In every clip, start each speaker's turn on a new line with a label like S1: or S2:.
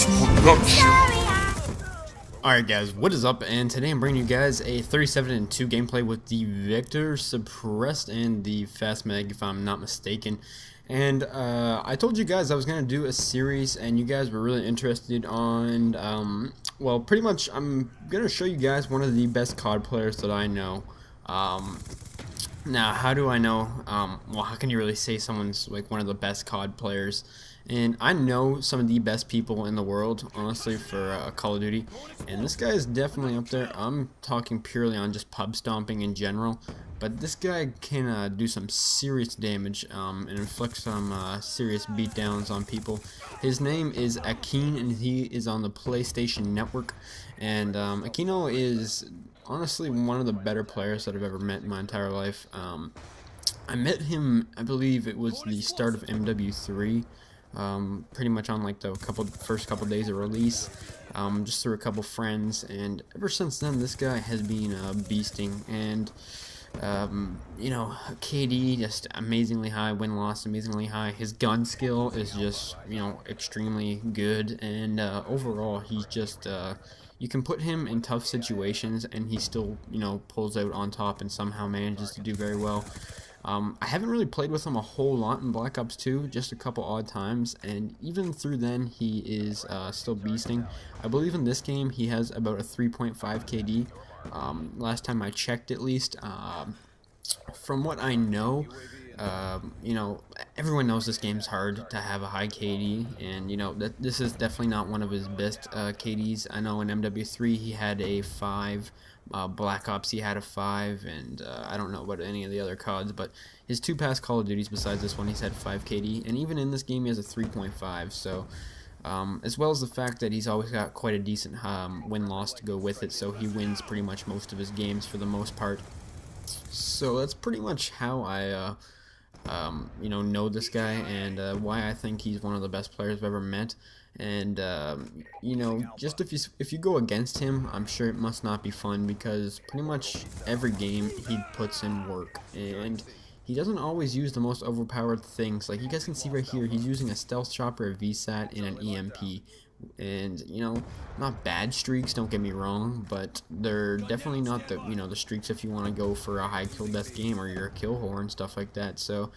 S1: Production.
S2: Alright guys, what is up? And today I'm bringing you guys a 37-2 gameplay with the Vector Suppressed and the Fast Mag, if I'm not mistaken. And I told you guys I was going to do a series, and you guys were really interested on, well, pretty much I'm going to show you guys one of the best CoD players that I know. Now, how do I know? Well, how can you really say someone's like one of the best CoD players? And I know some of the best people in the world, honestly, for Call of Duty. And this guy is definitely up there. I'm talking purely on just pub stomping in general. But this guy can do some serious damage and inflict some serious beatdowns on people. His name is Akeen, and he is on the PlayStation Network. And Akeen0 is honestly one of the better players that I've ever met in my entire life. I met him, I believe it was the start of MW3. Pretty much on like the first couple days of release, just through a couple friends, and ever since then this guy has been beasting. And you know, KD just amazingly high, win-loss amazingly high. His gun skill is just, you know, extremely good, and overall he's just you can put him in tough situations and he still, you know, pulls out on top and somehow manages to do very well. I haven't really played with him a whole lot in Black Ops 2, just a couple odd times, and even through then he is still beasting. I believe in this game he has about a 3.5 KD, last time I checked at least. From what I know, you know, everyone knows this game's hard to have a high KD, and you know that this is definitely not one of his best KDs. I know in MW3 he had a 5. Black Ops he had a 5, and I don't know about any of the other CODs, but his two past Call of Duties besides this one he's had 5 KD, and even in this game he has a 3.5, so as well as the fact that he's always got quite a decent win-loss to go with it, so he wins pretty much most of his games for the most part. So that's pretty much how I you know this guy, and why I think he's one of the best players I've ever met. And you know, just if you go against him, I'm sure it must not be fun, because pretty much every game he puts in work, and he doesn't always use the most overpowered things. Like you guys can see right here, he's using a stealth chopper, a VSAT, and an EMP. And you know, not bad streaks, don't get me wrong, but they're definitely not the, you know, the streaks if you want to go for a high kill death game or you're a kill whore and stuff like that. So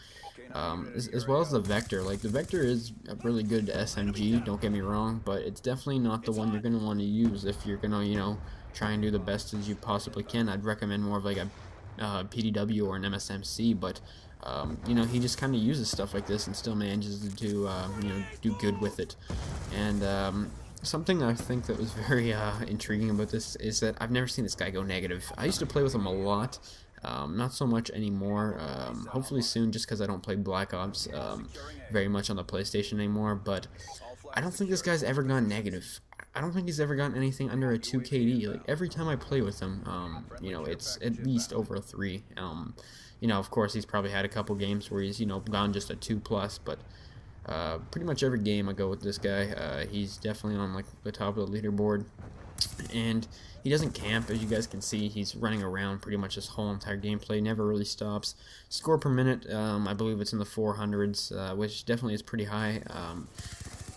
S2: as well as the Vector, like the Vector is a really good SMG, don't get me wrong, but it's definitely not the one you're going to want to use if you're going to, you know, try and do the best as you possibly can. I'd recommend more of like a PDW or an MSMC, but you know, he just kind of uses stuff like this and still manages to do, you know, do good with it. And something I think that was very intriguing about this is that I've never seen this guy go negative. I used to play with him a lot, not so much anymore, hopefully soon, just because I don't play Black Ops very much on the PlayStation anymore, but I don't think this guy's ever gone negative. I don't think he's ever gotten anything under a 2 KD. Like every time I play with him, you know, it's at least over a 3. You know, of course, he's probably had a couple games where he's, you know, gone just a 2+, but pretty much every game I go with this guy, he's definitely on like the top of the leaderboard. And he doesn't camp, as you guys can see. He's running around pretty much this whole entire gameplay, never really stops. Score per minute, I believe it's in the 400s, which definitely is pretty high.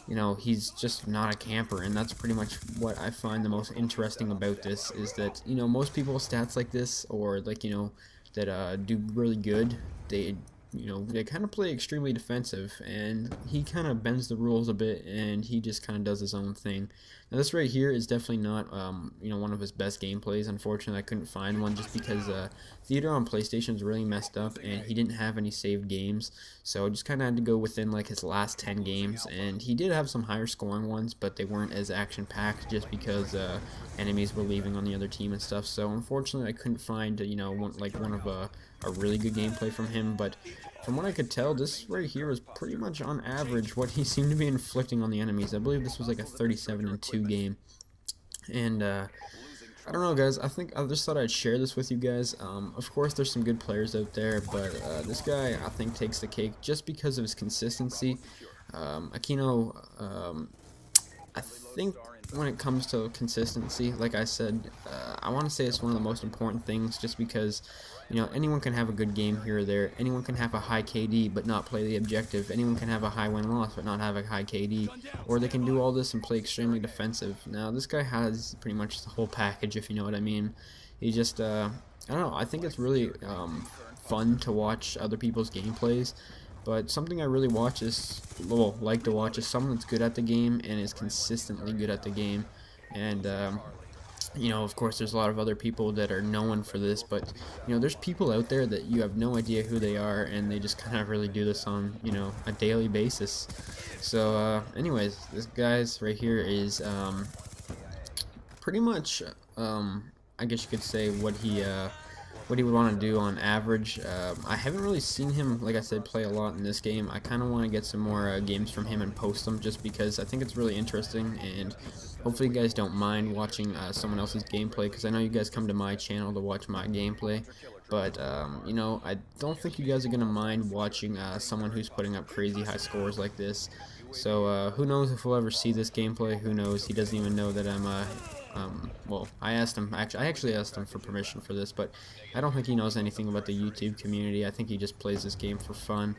S2: You know, he's just not a camper, and that's pretty much what I find the most interesting about this, is that, you know, most people with stats like this, or like, you know, that do really good, they, you know, they kind of play extremely defensive, and he kind of bends the rules a bit, and he just kind of does his own thing. Now this right here is definitely not, you know, one of his best gameplays. Unfortunately, I couldn't find one just because Theater on PlayStation is really messed up, and he didn't have any saved games, so I just kind of had to go within like his last 10 games, and he did have some higher scoring ones, but they weren't as action-packed just because enemies were leaving on the other team and stuff. So unfortunately, I couldn't find, you know, one of a really good gameplay from him, but from what I could tell, this right here was pretty much on average what he seemed to be inflicting on the enemies. I believe this was like a 37-2 game. And I don't know, guys, I just thought I'd share this with you guys. Of course, there's some good players out there, but this guy, I think, takes the cake just because of his consistency. Akeen0, I think when it comes to consistency, like I said, I want to say it's one of the most important things, just because, you know, anyone can have a good game here or there. Anyone can have a high KD but not play the objective. Anyone can have a high win-loss but not have a high KD. Or they can do all this and play extremely defensive. Now, this guy has pretty much the whole package, if you know what I mean. He just, I don't know, I think it's really fun to watch other people's gameplays. But something I really watch is, well, like to watch, is someone that's good at the game and is consistently good at the game. And you know, of course, there's a lot of other people that are known for this, but you know, there's people out there that you have no idea who they are, and they just kind of really do this on, you know, a daily basis. So, anyways, this guy's right here is pretty much, I guess you could say what he would want to do on average. I haven't really seen him, like I said, play a lot in this game. I kind of want to get some more games from him and post them, just because I think it's really interesting, and hopefully you guys don't mind watching someone else's gameplay, because I know you guys come to my channel to watch my gameplay, but you know, I don't think you guys are gonna mind watching someone who's putting up crazy high scores like this. So who knows if we'll ever see this gameplay? Who knows? He doesn't even know that I'm well, I actually asked him for permission for this, but I don't think he knows anything about the YouTube community. I think he just plays this game for fun,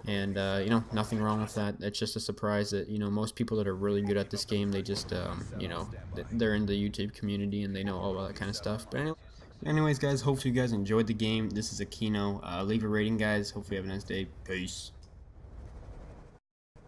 S2: and you know, nothing wrong with that. It's just a surprise that, you know, most people that are really good at this game, they just you know, they're in the YouTube community and they know all that kind of stuff. But anyways, guys, hopefully you guys enjoyed the game. This is Akeen0. Leave a rating, guys. Hopefully you have a nice day. Peace.